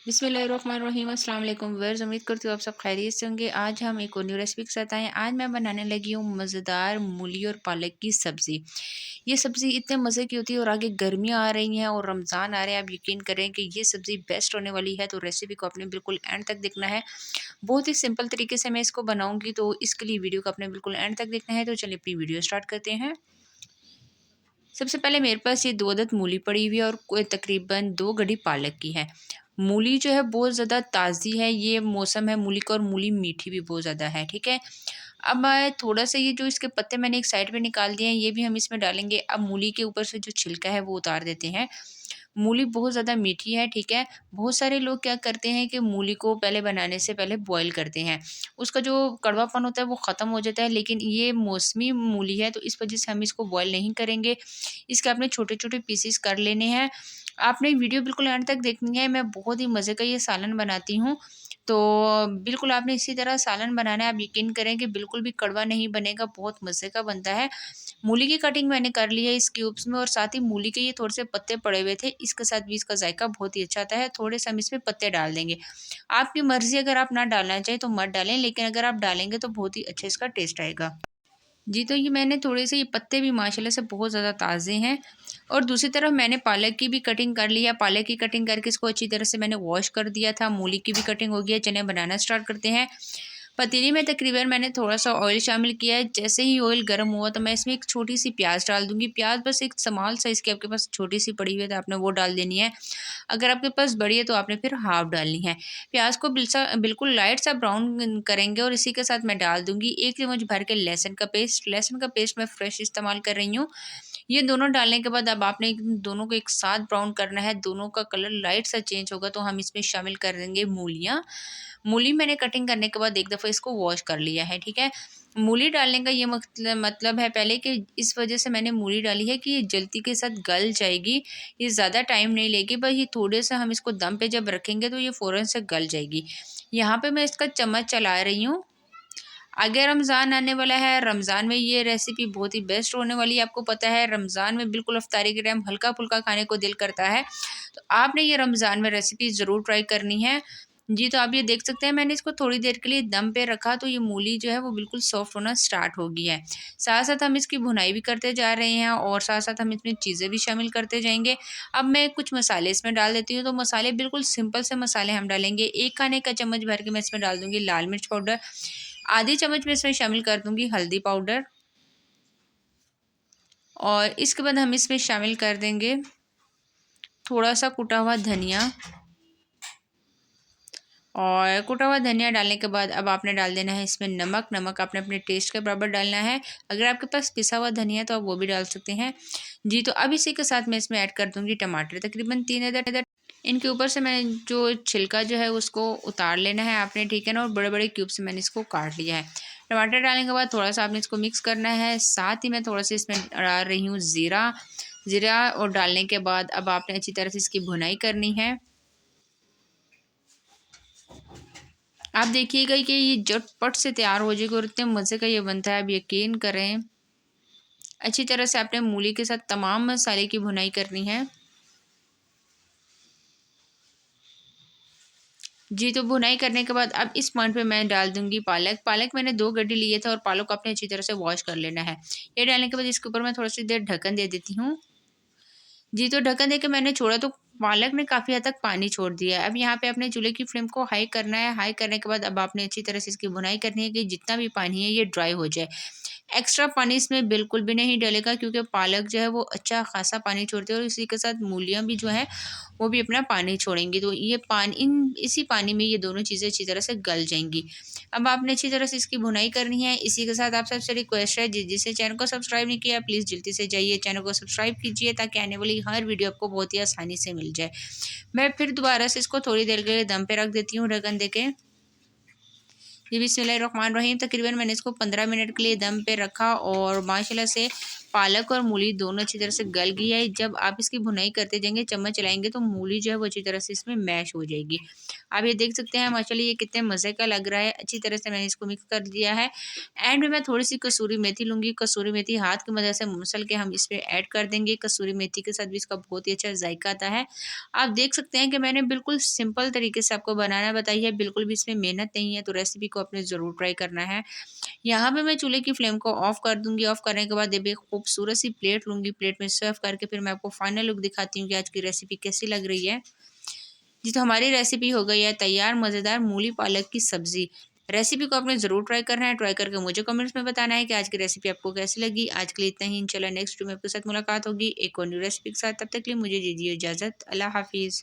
बिस्मिल्लाहिर्रहमानिर्रहीम अस्सलाम वालेकुम व्यूअर्स, उम्मीद करती हूँ आप सब खैरियत से होंगे। आज हम एक और न्यू रेसिपी के साथ आए हैं। आज मैं बनाने लगी हूँ मज़ेदार मूली और पालक की सब्ज़ी। ये सब्ज़ी इतने मज़े की होती है और आगे गर्मियाँ आ रही हैं और रमज़ान आ रहे हैं। आप यकीन करें कि ये सब्ज़ी बेस्ट होने वाली है, तो रेसिपी को आपने बिल्कुल एंड तक देखना है। बहुत ही सिंपल तरीके से मैं इसको बनाऊँगी, तो इसके लिए वीडियो को आपने बिल्कुल एंड तक देखना है। तो चलिए अपनी वीडियो स्टार्ट करते हैं। सबसे पहले मेरे पास ये 2 अदद मूली पड़ी हुई है और कोई तकरीबन 2 गड्डी पालक की है। मूली जो है बहुत ज़्यादा ताज़ी है, ये मौसम है मूली का और मूली मीठी भी बहुत ज़्यादा है, ठीक है। अब मैं थोड़ा-सा ये जो इसके पत्ते मैंने एक साइड पे निकाल दिए हैं, ये भी हम इसमें डालेंगे। अब मूली के ऊपर से जो छिलका है वो उतार देते हैं। मूली बहुत ज़्यादा मीठी है, ठीक है। बहुत सारे लोग क्या करते हैं कि मूली को पहले बनाने से पहले बॉयल करते हैं। उसका जो कड़वापन होता है वो ख़त्म हो जाता है, लेकिन ये मौसमी मूली है तो इस वज़ह से हम इसको बॉयल नहीं करेंगे। इसके आपने छोटे-छोटे पीसेस कर लेने हैं। आपने वीडियो बिल्कुल एंड तक देखनी है, मैं बहुत ही मज़े का ये सालन बनाती हूँ। तो बिल्कुल आपने इसी तरह सालन बनाना है, आप यकीन करें कि बिल्कुल भी कड़वा नहीं बनेगा, बहुत मज़े का बनता है। मूली की कटिंग मैंने कर ली है इस क्यूब्स में और साथ ही मूली के ये थोड़े से पत्ते पड़े हुए थे, इसके साथ भी इसका जायका बहुत ही अच्छा आता है। थोड़े से हम इसमें पत्ते डाल देंगे। आपकी मर्ज़ी, अगर आप ना डालना चाहें तो मत डालें, लेकिन अगर आप डालेंगे तो बहुत ही अच्छा इसका टेस्ट आएगा। जी, तो ये मैंने थोड़े से ये पत्ते भी माशाल्लाह से बहुत ज़्यादा ताज़े हैं और दूसरी तरफ मैंने पालक की भी कटिंग कर ली है। पालक की कटिंग करके इसको अच्छी तरह से मैंने वॉश कर दिया था। मूली की भी कटिंग हो गई है। चलिए बनाना स्टार्ट करते हैं। पतीली में तकरीबन मैंने थोड़ा-सा ऑयल शामिल किया है। जैसे ही ऑयल गर्म हुआ तो मैं इसमें एक छोटी-सी प्याज़ डाल दूँगी। प्याज़ बस एक स्मॉल साइज़ की आपके पास छोटी-सी पड़ी हुई है तो आपने वो डाल देनी है। अगर आपके पास बड़ी है तो आपने फिर हाफ़ डालनी है। प्याज़ को बिल्कुल लाइट सा ब्राउन करेंगे और इसी के साथ मैं डाल दूँगी 1 चम्मच भर के लहसुन का पेस्ट। लहसुन का पेस्ट मैं फ्रेश इस्तेमाल कर रही हूँ। ये दोनों डालने के बाद अब आपने दोनों को एक साथ ब्राउन करना है। दोनों का कलर लाइट सा चेंज होगा तो हम इसमें शामिल कर देंगे मूलियाँ। मूली मैंने कटिंग करने के बाद एक दफ़ा इसको वॉश कर लिया है, ठीक है। मूली डालने का ये मतलब है पहले कि इस वज़ह से मैंने मूली डाली है कि ये जल्दी के साथ गल जाएगी। ये ज़्यादा टाइम नहीं लेगी, बस ये थोड़े-सा हम इसको दम पे जब रखेंगे तो ये फ़ौरन से गल जाएगी। यहाँ पे मैं इसका चम्मच चला रही हूँ। आगे रमज़ान आने वाला है, रमज़ान में ये रेसिपी बहुत ही बेस्ट होने वाली है। आपको पता है रमज़ान में बिल्कुल इफ्तारी के टाइम हल्का-फुल्का खाने को दिल करता है। तो आपने ये रमज़ान में रेसिपी ज़रूर ट्राई करनी है। जी, तो आप ये देख सकते हैं मैंने इसको थोड़ी देर के लिए दम पे रखा तो ये मूली जो है वो बिल्कुल सॉफ्ट होना स्टार्ट हो गई है। साथ-साथ हम इसकी भुनाई भी करते जा रहे हैं और साथ-साथ हम इसमें चीज़ें भी शामिल करते जाएँगे। अब मैं कुछ मसाले इसमें डाल देती हूँ, तो मसाले बिल्कुल सिंपल से मसाले हम डालेंगे। 1 खाने का चम्मच भर के मैं इसमें डाल दूँगी लाल मिर्च पाउडर, आधी चम्मच में इसमें शामिल कर दूँगी हल्दी पाउडर और इसके बाद हम इसमें शामिल कर देंगे थोड़ा-सा कुटा हुआ धनिया और कुटा हुआ धनिया डालने के बाद अब आपने डाल देना है इसमें नमक। नमक आपने अपने टेस्ट के बराबर डालना है। अगर आपके पास पिसा हुआ धनिया है तो आप वो भी डाल सकते हैं। जी, तो अब इसी के साथ मैं इसमें ऐड कर दूँगी टमाटर, तकरीबन 3 अदद। इनके ऊपर से मैंने जो छिलका जो है उसको उतार लेना है आपने, ठीक है ना, और बड़े-बड़े क्यूब से मैंने इसको काट लिया है। टमाटर डालने के बाद थोड़ा-सा आपने इसको मिक्स करना है। साथ ही मैं थोड़ा-सा इसमें डाल रही हूँ ज़ीरा। ज़ीरा और डालने के बाद अब आपने अच्छी तरह से इसकी भुनाई करनी है। आप देखिएगा कि ये झटपट से तैयार हो जाएगा और इतने मज़े का ये बनता है, आप यकीन करें। अच्छी तरह से आपने मूली के साथ तमाम मसाले की भुनाई करनी है। जी, तो भुनाई करने के बाद अब इस पॉइंट पे मैं डाल दूँगी पालक। पालक मैंने 2 गड्ढे लिए थे और पालक को आपने अच्छी तरह से वॉश कर लेना है। ये डालने के बाद इसके ऊपर मैं थोड़ी-सी देर ढक्कन दे देती हूँ। जी, तो ढक्कन देके मैंने छोड़ा तो पालक ने काफ़ी हद तक पानी छोड़ दिया है। अब यहाँ पे अपने चूल्हे की फ्लेम को हाई करना है। हाई करने के बाद अब आपने अच्छी तरह से इसकी भुनाई करनी है कि जितना भी पानी है ये ड्राई हो जाए। एक्स्ट्रा पानी इसमें बिल्कुल भी नहीं डलेगा क्योंकि पालक जो है वो अच्छा खासा पानी छोड़ती है और इसी के साथ मूलियाँ भी जो हैं वो भी अपना पानी छोड़ेंगी। तो ये पानी इन इसी पानी में ये दोनों चीज़ें अच्छी तरह से गल जाएँगी। अब आपने अच्छी तरह से इसकी भुनाई करनी है। इसी के साथ आप सबसे रिक्वेस्ट है जिसने चैनल को सब्सक्राइब नहीं किया प्लीज़ जल्दी से जाइए चैनल को सब्सक्राइब कीजिए ताकि आने वाली हर वीडियो आपको बहुत ही आसानी से मिल जाए। मैं फिर दोबारा से इसको थोड़ी देर के लिए दम पे रख देती हूँ ढक्कन देके। जी बिस्मिल्लाहिर्रहमानिर्रहीम। तकरीबन मैंने इसको 15 मिनट के लिए दम पे रखा और माशाल्लाह से पालक और मूली दोनों अच्छी तरह से गल गई है। जब आप इसकी भुनाई करते जाएंगे, चम्मच चलाएंगे तो मूली जो है वो अच्छी तरह से इसमें मैश हो जाएगी। आप ये देख सकते हैं माशाल्लाह ये कितने मज़े का लग रहा है। अच्छी तरह से मैंने इसको मिक्स कर दिया है। एंड में मैं थोड़ी सी कसूरी मेथी लूँगी। कसूरी मेथी हाथ की मदद से मसल के हम इसमें ऐड कर देंगे। कसूरी मेथी के साथ भी इसका बहुत ही अच्छा जायका आता है। आप देख सकते हैं कि मैंने बिल्कुल सिंपल तरीके से आपको बनाना बताई है, बिल्कुल भी इसमें मेहनत नहीं है, तो रेसिपी को आपने ज़रूर ट्राई करना है। यहाँ पे मैं चूल्हे की फ्लेम को ऑफ कर दूँगी। ऑफ करने के बाद जब एक खूबसूरत सी प्लेट लूँगी, प्लेट में सर्व करके फिर मैं आपको फाइनल लुक दिखाती हूँ कि आज की रेसिपी कैसी लग रही है। जी, तो हमारी रेसिपी हो गई है तैयार, मज़ेदार मूली पालक की सब्ज़ी। रेसिपी को आपने ज़रूर ट्राई करना है। ट्राई करके मुझे कमेंट्स में बताना है कि आज की रेसिपी आपको कैसी लगी। आज के लिए इतना ही, इंशाल्लाह नेक्स्ट वीडियो में आपके साथ मुलाकात होगी एक और न्यू रेसिपी के साथ। तब तक के लिए मुझे दीजिए इजाज़त। अल्लाह हाफ़िज़।